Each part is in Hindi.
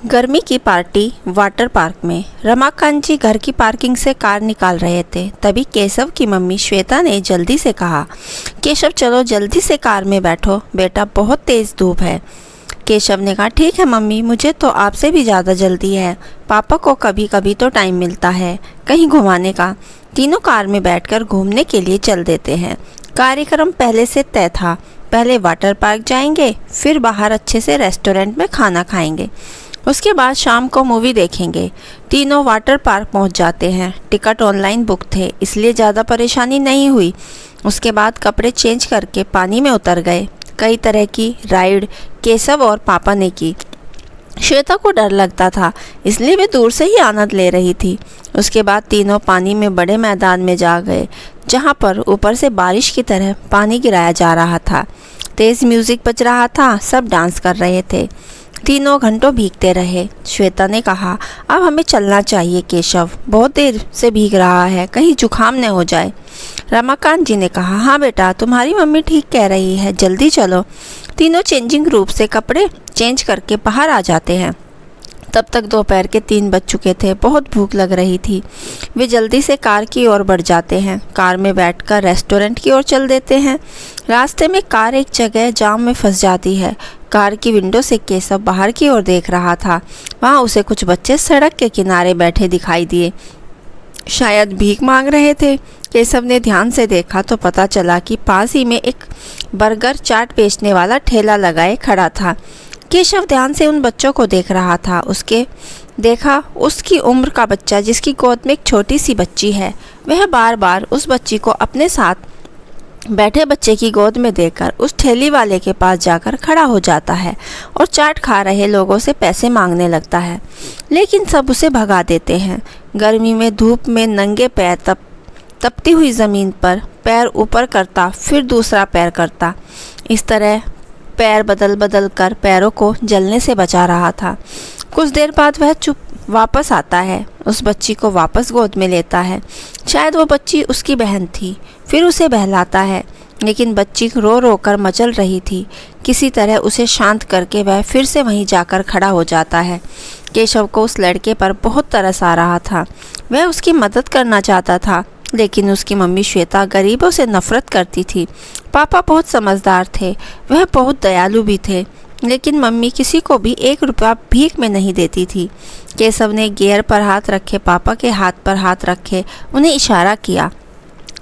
गर्मी की पार्टी वाटर पार्क में। रमाकांत जी घर की पार्किंग से कार निकाल रहे थे, तभी केशव की मम्मी श्वेता ने जल्दी से कहा, केशव चलो जल्दी से कार में बैठो, बेटा बहुत तेज़ धूप है। केशव ने कहा, ठीक है मम्मी, मुझे तो आपसे भी ज़्यादा जल्दी है। पापा को कभी कभी तो टाइम मिलता है कहीं घुमाने का। तीनों कार में बैठकर घूमने के लिए चल देते हैं। कार्यक्रम पहले से तय था, पहले वाटर पार्क जाएंगे, फिर बाहर अच्छे से रेस्टोरेंट में खाना खाएंगे, उसके बाद शाम को मूवी देखेंगे। तीनों वाटर पार्क पहुंच जाते हैं। टिकट ऑनलाइन बुक थे, इसलिए ज़्यादा परेशानी नहीं हुई। उसके बाद कपड़े चेंज करके पानी में उतर गए। कई तरह की राइड केशव और पापा ने की। श्वेता को डर लगता था, इसलिए वे दूर से ही आनंद ले रही थी। उसके बाद तीनों पानी में बड़े मैदान में जा गए, जहाँ पर ऊपर से बारिश की तरह पानी गिराया जा रहा था। तेज़ म्यूज़िक बज रहा था, सब डांस कर रहे थे। तीनों घंटों भीगते रहे। श्वेता ने कहा, अब हमें चलना चाहिए केशव, बहुत देर से भीग रहा है, कहीं जुकाम न हो जाए। रमाकांत जी ने कहा, हाँ बेटा, तुम्हारी मम्मी ठीक कह रही है, जल्दी चलो। तीनों चेंजिंग रूम से कपड़े चेंज करके बाहर आ जाते हैं। तब तक दोपहर के 3 बज चुके थे। बहुत भूख लग रही थी। वे जल्दी से कार की ओर बढ़ जाते हैं। कार में बैठकर रेस्टोरेंट की ओर चल देते हैं। रास्ते में कार एक जगह जाम में फंस जाती है। कार की विंडो से केशव बाहर की ओर देख रहा था। वहाँ उसे कुछ बच्चे सड़क के किनारे बैठे दिखाई दिए, शायद भीख मांग रहे थे। केशव ने ध्यान से देखा तो पता चला कि पास ही में एक बर्गर चाट बेचने वाला ठेला लगाए खड़ा था। केशव ध्यान से उन बच्चों को देख रहा था। उसकी उम्र का बच्चा जिसकी गोद में एक छोटी सी बच्ची है, वह बार बार उस बच्ची को अपने साथ बैठे बच्चे की गोद में देकर उस ठेली वाले के पास जाकर खड़ा हो जाता है और चाट खा रहे लोगों से पैसे मांगने लगता है, लेकिन सब उसे भगा देते हैं। गर्मी में धूप में नंगे पैर तपती हुई ज़मीन पर पैर ऊपर करता, फिर दूसरा पैर करता, इस तरह पैर बदल बदल कर पैरों को जलने से बचा रहा था। कुछ देर बाद वह चुप वापस आता है, उस बच्ची को वापस गोद में लेता है। शायद वो बच्ची उसकी बहन थी। फिर उसे बहलाता है, लेकिन बच्ची रो रो कर मचल रही थी। किसी तरह उसे शांत करके वह फिर से वहीं जाकर खड़ा हो जाता है। केशव को उस लड़के पर बहुत तरस आ रहा था। वह उसकी मदद करना चाहता था, लेकिन उसकी मम्मी श्वेता गरीबों से नफरत करती थी। पापा बहुत समझदार थे, वह बहुत दयालु भी थे, लेकिन मम्मी किसी को भी 1 रुपया भीख में नहीं देती थी। केशव ने गियर पर हाथ रखे पापा के हाथ पर हाथ रखे उन्हें इशारा किया।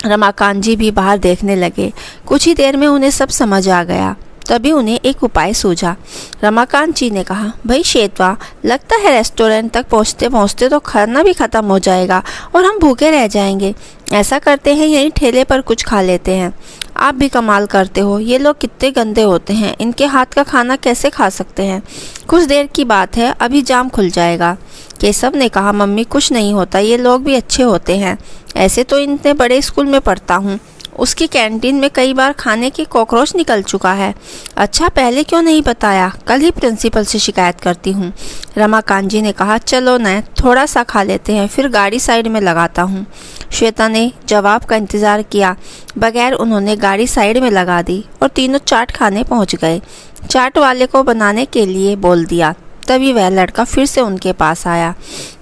रमाकांत जी भी बाहर देखने लगे। कुछ ही देर में उन्हें सब समझ आ गया। तभी उन्हें एक उपाय सूझा। रमाकांत जी ने कहा, भाई श्वेता, लगता है रेस्टोरेंट तक पहुँचते पहुँचते तो खाना भी ख़त्म हो जाएगा और हम भूखे रह जाएंगे। ऐसा करते हैं, यहीं ठेले पर कुछ खा लेते हैं। आप भी कमाल करते हो, ये लोग कितने गंदे होते हैं, इनके हाथ का खाना कैसे खा सकते हैं। कुछ देर की बात है, अभी जाम खुल जाएगा। केशव ने कहा, मम्मी कुछ नहीं होता, ये लोग भी अच्छे होते हैं। ऐसे तो इतने बड़े स्कूल में पढ़ता हूँ, उसकी कैंटीन में कई बार खाने की कॉकरोच निकल चुका है। अच्छा, पहले क्यों नहीं बताया, कल ही प्रिंसिपल से शिकायत करती हूँ। रमाकांत जी ने कहा, चलो न थोड़ा सा खा लेते हैं, फिर गाड़ी साइड में लगाता हूँ। श्वेता ने जवाब का इंतज़ार किया बगैर उन्होंने गाड़ी साइड में लगा दी और तीनों चाट खाने पहुँच गए। चाट वाले को बनाने के लिए बोल दिया। तभी वह लड़का फिर से उनके पास आया।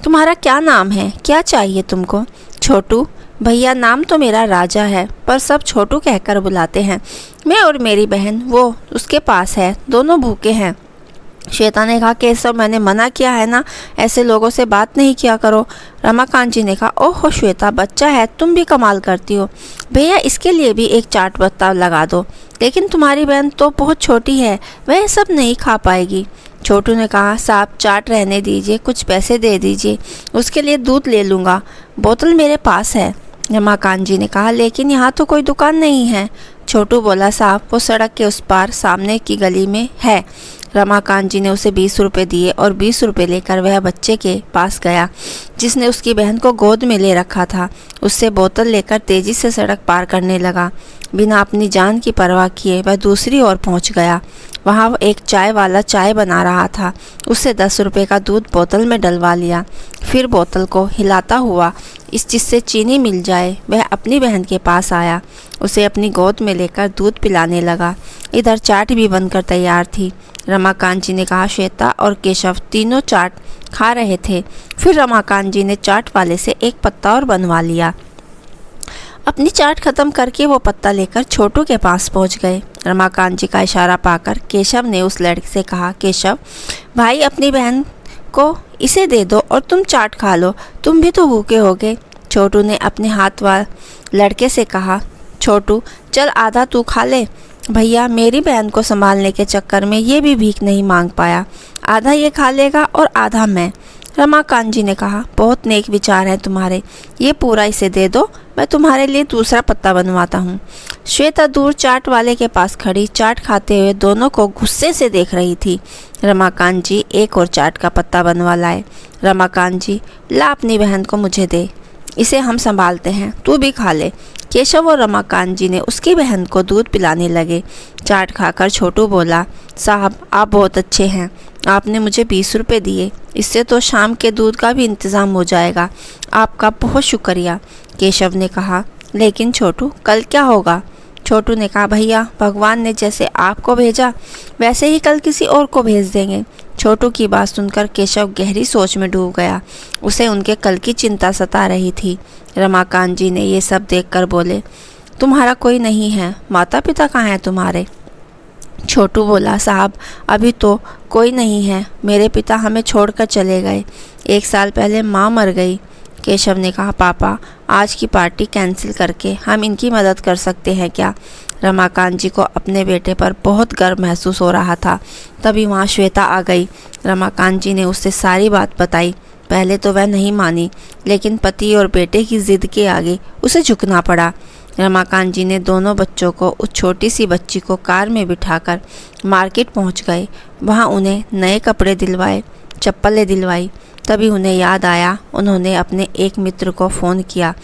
तुम्हारा क्या नाम है, क्या चाहिए तुमको? छोटू। भैया, नाम तो मेरा राजा है, पर सब छोटू कहकर बुलाते हैं। मैं और मेरी बहन वो उसके पास है, दोनों भूखे हैं। श्वेता ने कहा, केशव, मैंने मना किया है ना, ऐसे लोगों से बात नहीं किया करो। रमाकांत जी ने कहा, ओहो श्वेता, बच्चा है, तुम भी कमाल करती हो। भैया, इसके लिए भी एक चाट बत्ता लगा दो, लेकिन तुम्हारी बहन तो बहुत छोटी है, वह सब नहीं खा पाएगी। छोटू ने कहा, साहब चाट रहने दीजिए, कुछ पैसे दे दीजिए, उसके लिए दूध ले लूँगा, बोतल मेरे पास है। रमाकांत जी ने कहा, लेकिन यहाँ तो कोई दुकान नहीं है। छोटू बोला, साहब वो सड़क के उस पार सामने की गली में है। रमाकांत जी ने उसे 20 रुपये दिए और 20 रुपये लेकर वह बच्चे के पास गया जिसने उसकी बहन को गोद में ले रखा था। उससे बोतल लेकर तेज़ी से सड़क पार करने लगा। बिना अपनी जान की परवाह किए वह दूसरी ओर पहुंच गया। वहाँ एक चाय वाला चाय बना रहा था। उससे 10 रुपये का दूध बोतल में डलवा लिया। फिर बोतल को हिलाता हुआ जिससे चीनी मिल जाए वह अपनी बहन के पास आया। उसे अपनी गोद में लेकर दूध पिलाने लगा। इधर चाट भी बनकर तैयार थी। रमाकांत जी ने कहा। श्वेता और केशव तीनों चाट खा रहे थे। फिर रमाकांत जी ने चाट वाले से एक पत्ता और बनवा लिया। अपनी चाट खत्म करके वो पत्ता लेकर छोटू के पास पहुंच गए। रमाकांत जी का इशारा पाकर केशव ने उस लड़के से कहा, केशव भाई अपनी बहन को इसे दे दो और तुम चाट खा लो, तुम भी तो भूखे होगे। छोटू ने अपने हाथ वाले लड़के से कहा, छोटू चल आधा तू खा ले। भैया मेरी बहन को संभालने के चक्कर में ये भी भीख नहीं मांग पाया, आधा ये खा लेगा और आधा मैं। रमाकांत जी ने कहा, बहुत नेक विचार हैं तुम्हारे, ये पूरा इसे दे दो, मैं तुम्हारे लिए दूसरा पत्ता बनवाता हूँ। श्वेता दूर चाट वाले के पास खड़ी चाट खाते हुए दोनों को गुस्से से देख रही थी। रमाकांत जी एक और चाट का पत्ता बनवा लाए। रमाकांत जी ला अपनी बहन को मुझे दे, इसे हम संभालते हैं, तू भी खा ले। केशव और रमाकांत जी ने उसकी बहन को दूध पिलाने लगे। चाट खाकर छोटू बोला, साहब आप बहुत अच्छे हैं, आपने मुझे 20 रुपये दिए, इससे तो शाम के दूध का भी इंतज़ाम हो जाएगा, आपका बहुत शुक्रिया। केशव ने कहा, लेकिन छोटू कल क्या होगा? छोटू ने कहा, भैया भगवान ने जैसे आपको भेजा वैसे ही कल किसी और को भेज देंगे। छोटू की बात सुनकर केशव गहरी सोच में डूब गया। उसे उनके कल की चिंता सता रही थी। रमाकांत जी ने ये सब देखकर बोले, तुम्हारा कोई नहीं है, माता पिता कहाँ हैं तुम्हारे? छोटू बोला, साहब अभी तो कोई नहीं है, मेरे पिता हमें छोड़कर चले गए, 1 साल पहले माँ मर गई। केशव ने कहा, पापा आज की पार्टी कैंसिल करके हम इनकी मदद कर सकते हैं क्या? रमाकांत जी को अपने बेटे पर बहुत गर्व महसूस हो रहा था। तभी वहाँ श्वेता आ गई। रमाकांत जी ने उससे सारी बात बताई। पहले तो वह नहीं मानी, लेकिन पति और बेटे की जिद के आगे उसे झुकना पड़ा। रमाकांत जी ने दोनों बच्चों को उस छोटी सी बच्ची को कार में बिठाकर मार्केट पहुंच गए। वहां उन्हें नए कपड़े दिलवाए, चप्पलें दिलवाई। तभी उन्हें याद आया, उन्होंने अपने एक मित्र को फ़ोन किया।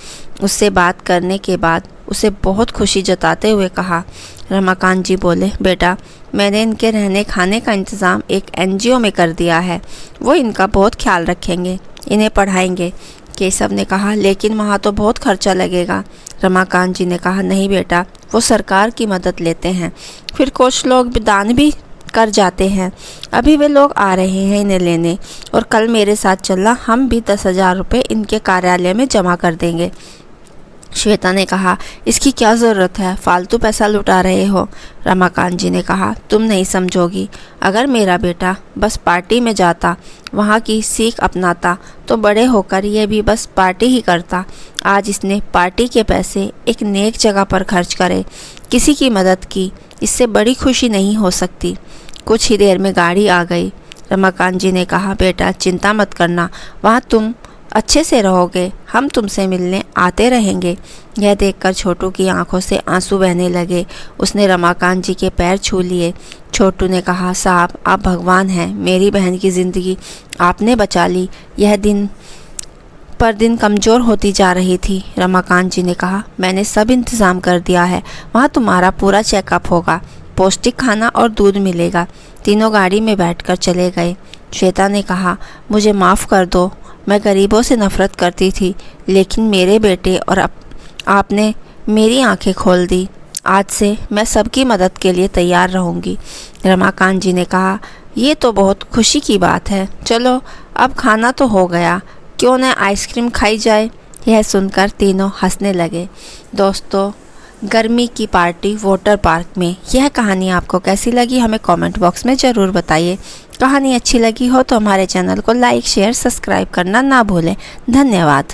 उससे बात करने के बाद उसे बहुत खुशी जताते हुए कहा। रमाकांत जी बोले, बेटा मैंने इनके रहने खाने का इंतज़ाम एक NGO में कर दिया है, वो इनका बहुत ख्याल रखेंगे, इन्हें पढ़ाएंगे। केशव ने कहा, लेकिन वहाँ तो बहुत खर्चा लगेगा। रमाकांत जी ने कहा, नहीं बेटा, वो सरकार की मदद लेते हैं, फिर कुछ लोग दान भी कर जाते हैं। अभी वे लोग आ रहे हैं इन्हें लेने, और कल मेरे साथ चलना, हम भी 10,000 रुपये इनके कार्यालय में जमा कर देंगे। श्वेता ने कहा, इसकी क्या ज़रूरत है, फालतू पैसा लुटा रहे हो। रमाकांत जी ने कहा, तुम नहीं समझोगी, अगर मेरा बेटा बस पार्टी में जाता, वहाँ की सीख अपनाता, तो बड़े होकर यह भी बस पार्टी ही करता। आज इसने पार्टी के पैसे एक नेक जगह पर खर्च करे, किसी की मदद की, इससे बड़ी खुशी नहीं हो सकती। कुछ ही देर में गाड़ी आ गई। रमाकांत जी ने कहा, बेटा चिंता मत करना, वहाँ तुम अच्छे से रहोगे, हम तुमसे मिलने आते रहेंगे। यह देखकर छोटू की आंखों से आंसू बहने लगे। उसने रमाकांत जी के पैर छू लिए। छोटू ने कहा, साहब आप भगवान हैं, मेरी बहन की ज़िंदगी आपने बचा ली। यह दिन पर दिन कमज़ोर होती जा रही थी। रमाकांत जी ने कहा, मैंने सब इंतज़ाम कर दिया है, वहाँ तुम्हारा पूरा चेकअप होगा, पौष्टिक खाना और दूध मिलेगा। तीनों गाड़ी में बैठकर चले गए। श्वेता ने कहा, मुझे माफ़ कर दो, मैं गरीबों से नफ़रत करती थी, लेकिन मेरे बेटे और आपने मेरी आंखें खोल दी। आज से मैं सबकी मदद के लिए तैयार रहूँगी। रमाकांत जी ने कहा, ये तो बहुत खुशी की बात है, चलो अब खाना तो हो गया, क्यों न आइसक्रीम खाई जाए। यह सुनकर तीनों हंसने लगे। दोस्तों, गर्मी की पार्टी वाटर पार्क में, यह कहानी आपको कैसी लगी हमें कमेंट बॉक्स में ज़रूर बताइए। कहानी अच्छी लगी हो तो हमारे चैनल को लाइक शेयर सब्सक्राइब करना ना भूलें। धन्यवाद।